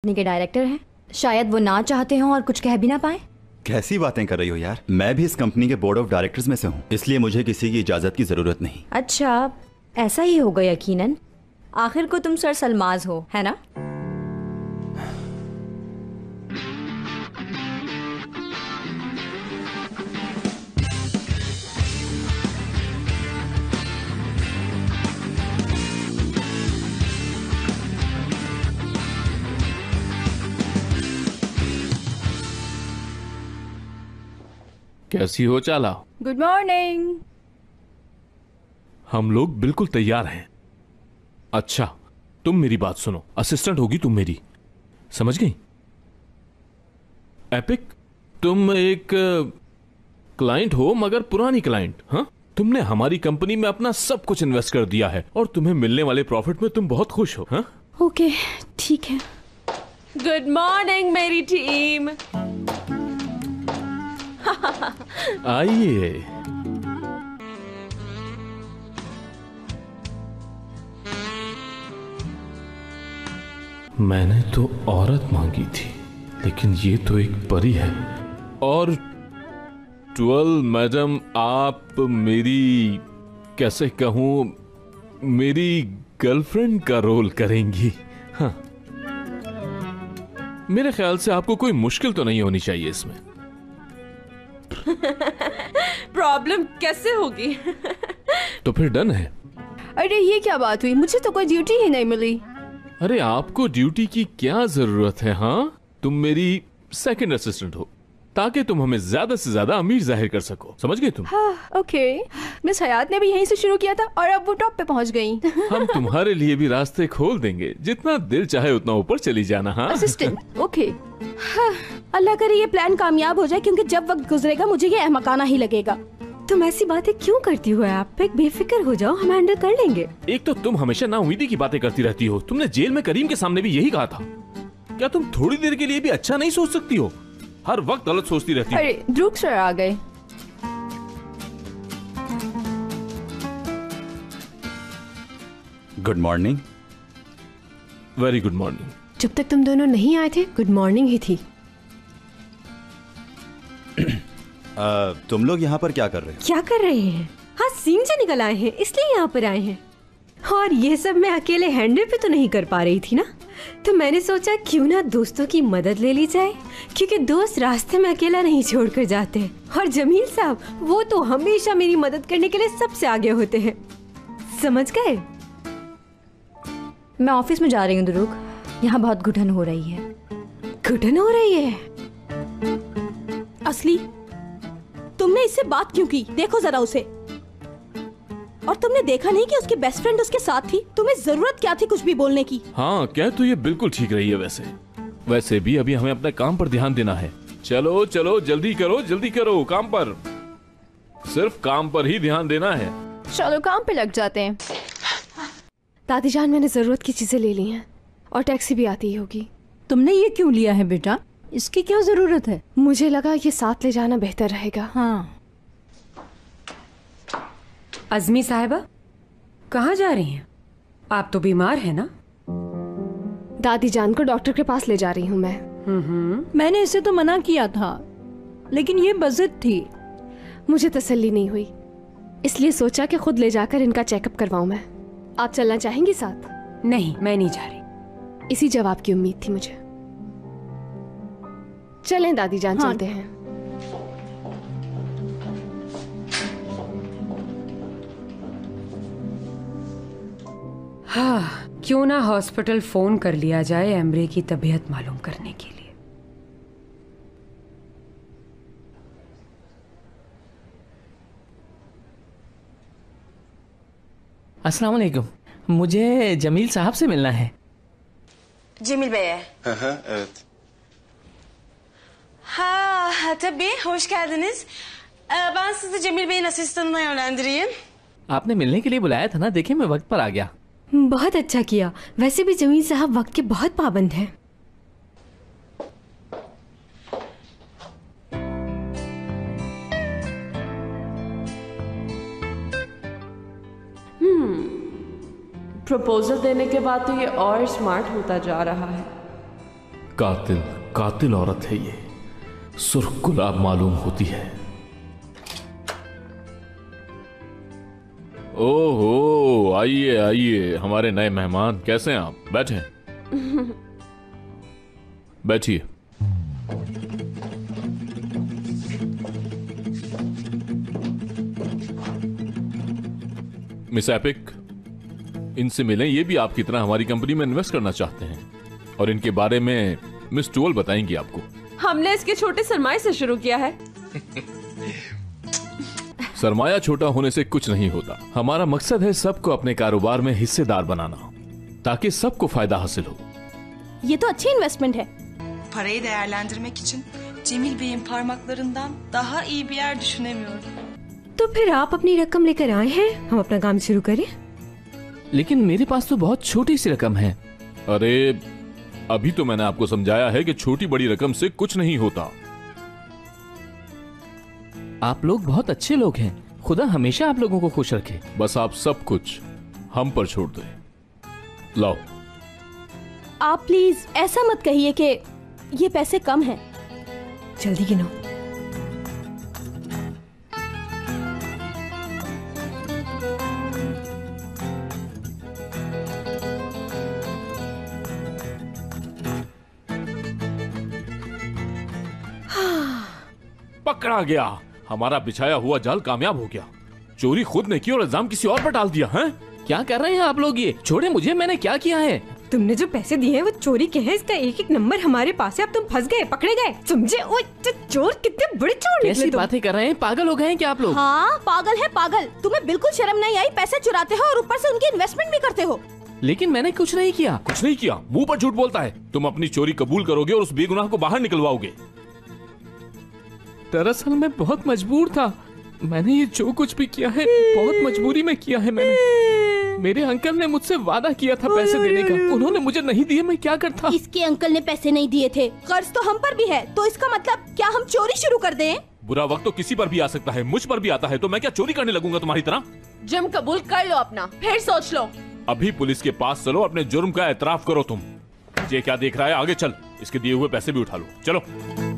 के डायरेक्टर हैं, शायद वो ना चाहते हों और कुछ कह भी ना पाए। कैसी बातें कर रही हो यार, मैं भी इस कंपनी के बोर्ड ऑफ डायरेक्टर्स में से हूँ, इसलिए मुझे किसी की इजाजत की जरूरत नहीं। अच्छा, ऐसा ही होगा यकीनन। आखिर को तुम सर सलमाज हो, है ना? कैसी हो चाला? Good morning. हम लोग बिल्कुल तैयार हैं। अच्छा, तुम मेरी बात सुनो, असिस्टेंट होगी तुम मेरी, समझ गई? एपिक, तुम एक क्लाइंट हो मगर पुरानी क्लाइंट। हाँ, तुमने हमारी कंपनी में अपना सब कुछ इन्वेस्ट कर दिया है और तुम्हें मिलने वाले प्रॉफिट में तुम बहुत खुश हो। हाँ, ओके, ठीक है। गुड मॉर्निंग मेरी टीम। आइए। मैंने तो औरत मांगी थी, लेकिन ये तो एक परी है। और 12 मैडम, आप मेरी, कैसे कहूं, मेरी गर्लफ्रेंड का रोल करेंगी। हाँ, मेरे ख्याल से आपको कोई मुश्किल तो नहीं होनी चाहिए इसमें। प्रॉब्लम कैसे होगी? तो फिर डन है। अरे ये क्या बात हुई, मुझे तो कोई ड्यूटी ही नहीं मिली। अरे आपको ड्यूटी की क्या जरूरत है? हाँ, तुम मेरी सेकंड असिस्टेंट हो ताकि तुम हमें ज्यादा से ज्यादा अमीर जाहिर कर सको, समझ गए तुम? हाँ, ओके। मिस हयात ने भी यहीं से शुरू किया था और अब वो टॉप पे पहुंच गई। हम तुम्हारे लिए भी रास्ते खोल देंगे, जितना दिल चाहे उतना ऊपर चली जाना। हाँ, असिस्टेंट, ओके। हाँ, अल्लाह करे ये प्लान कामयाब हो जाए, क्योंकि जब वक्त गुजरेगा मुझे ये अहमकाना ही लगेगा। तुम ऐसी बातें क्यों करती हो आप? बेफिक्र हो जाओ, हम हैंडल कर लेंगे। एक तो तुम हमेशा नाउमीदी की बातें करती रहती हो। तुमने जेल में करीम के सामने भी यही कहा था। क्या तुम थोड़ी देर के लिए भी अच्छा नहीं सोच सकती हो? हर वक्त गलत सोचती रहती हो। अरे ड्रूक सर आ गए। Good morning. Very good morning. जब तक तुम दोनों नहीं आए थे गुड मॉर्निंग ही थी। तुम लोग यहाँ पर क्या कर रहे हो? क्या कर रहे हैं? हाँ, सीन से निकल आए हैं, इसलिए यहाँ पर आए हैं। और ये सब मैं अकेले हैंडल पे तो नहीं कर पा रही थी ना, तो मैंने सोचा क्यों ना दोस्तों की मदद ले ली जाए, क्योंकि दोस्त रास्ते में अकेला नहीं छोड़कर जाते। और जमील साहब, वो तो हमेशा मेरी मदद करने के लिए सबसे आगे होते हैं, समझ गए? मैं ऑफिस में जा रही हूँ दुरूक, यहाँ बहुत घुटन हो रही है। घुटन हो रही है? असली तुमने इससे बात क्यों की? देखो जरा उसे। और तुमने देखा नहीं कि उसकी बेस्ट फ्रेंड उसके साथ थी? तुम्हें जरूरत क्या थी कुछ भी बोलने की? हाँ, क्या तो ये बिल्कुल ठीक रही है। वैसे भी अभी हमें अपने काम पर ध्यान देना है। चलो चलो, जल्दी करो काम पर। सिर्फ काम पर ही ध्यान देना है। चलो काम पे लग जाते हैं। दादी जान, मैंने जरूरत की चीजें ले ली हैं और टैक्सी भी आती ही होगी। तुमने ये क्यों लिया है बेटा? इसकी क्या जरूरत है? मुझे लगा ये साथ ले जाना बेहतर रहेगा। हाँ। अज़मी साहिबा, कहाँ जा रही हैं? आप तो बीमार हैं ना? दादी जान को डॉक्टर के पास ले जा रही हूँ मैं। मैंने इसे तो मना किया था, लेकिन ये बज़िद थी। मुझे तसल्ली नहीं हुई, इसलिए सोचा कि खुद ले जाकर इनका चेकअप करवाऊं मैं। आप चलना चाहेंगी साथ? नहीं, मैं नहीं जा रही। इसी जवाब की उम्मीद थी मुझे। चलें दादी जान, हाँ। चलते हैं। हाँ, क्यों ना हॉस्पिटल फोन कर लिया जाए एम्ब्रे की तबीयत मालूम करने के लिए। अस्सलाम वालेकुम, मुझे जमील साहब से मिलना है। Cemil Bey'e. Evet. Ha, tabii. Hoş geldiniz. Ben sizi Cemil Bey'in asistanına yönlendireyim. आपने मिलने के लिए बुलाया था ना, देखिए मैं वक्त पर आ गया। बहुत अच्छा किया। वैसे भी जमील साहब वक्त के बहुत पाबंद हैं। प्रपोजल देने के बाद तो ये और स्मार्ट होता जा रहा है। कातिल कातिल औरत है ये, सुर्ख गुलाब मालूम होती है। ओहो, आइए आइए हमारे नए मेहमान, कैसे हैं आप? बैठे बैठिए। मिस एपिक, इनसे मिलें, ये भी आपकी तरह हमारी कंपनी में इन्वेस्ट करना चाहते हैं और इनके बारे में मिस टुअल बताएंगी आपको। हमने इसके छोटे सरमाए से शुरू किया है। सरमाया छोटा होने से कुछ नहीं होता। हमारा मकसद है सबको अपने कारोबार में हिस्सेदार बनाना, ताकि सबको फायदा हासिल हो। ये तो अच्छी इन्वेस्टमेंट है। Parayı değerlendirmek için Cemil Bey'in parmaklarından daha iyi bir yer düşünemiyorum. तो फिर आप अपनी रकम लेकर आए हैं, हम अपना काम शुरू करें। लेकिन मेरे पास तो बहुत छोटी सी रकम है। अरे अभी तो मैंने आपको समझाया है कि छोटी बड़ी रकम से कुछ नहीं होता। आप लोग बहुत अच्छे लोग हैं, खुदा हमेशा आप लोगों को खुश रखे। बस आप सब कुछ हम पर छोड़ दें। लाओ। आप प्लीज ऐसा मत कहिए कि ये पैसे कम हैं। जल्दी गिनो। पकड़ा गया, हमारा बिछाया हुआ जाल कामयाब हो गया। चोरी खुद ने की और इल्जाम किसी और पर डाल दिया है। क्या कर रहे हैं आप लोग? ये छोड़े मुझे, मैंने क्या किया है? तुमने जो पैसे दिए हैं वो चोरी के हैं, इसका एक एक नंबर हमारे पास है। अब तुम फंस गए, पकड़े गए, समझे? ओए चोर, कितने बड़े चोर निकले कैसी तुम। बातें कर रहे हैं? पागल हो गए हैं क्या आप लोग? हाँ पागल है पागल। तुम्हें बिल्कुल शर्म नहीं आई? पैसे चुराते हो और ऊपर से उनकी इन्वेस्टमेंट भी करते हो। लेकिन मैंने कुछ नहीं किया। कुछ नहीं किया, मुंह पर झूठ बोलता है। तुम अपनी चोरी कबूल करोगे और उस बेगुनाह को बाहर निकलवाओगे। दरअसल मैं बहुत मजबूर था। मैंने ये जो कुछ भी किया है बहुत मजबूरी में किया है मैंने। मेरे अंकल ने मुझसे वादा किया था पैसे देने का, उन्होंने मुझे नहीं दिए, मैं क्या करता? इसके अंकल ने पैसे नहीं दिए थे, कर्ज तो हम पर भी है, तो इसका मतलब क्या हम चोरी शुरू कर दें? बुरा वक्त तो किसी पर भी आ सकता है, मुझ पर भी आता है, तो मैं क्या चोरी करने लगूंगा तुम्हारी तरह? जुर्म कबूल कर लो अपना, फिर सोच लो। अभी पुलिस के पास चलो, अपने जुर्म का एतराफ करो। तुम ये क्या देख रहा है? आगे चल, इसके दिए हुए पैसे भी उठा लो। चलो।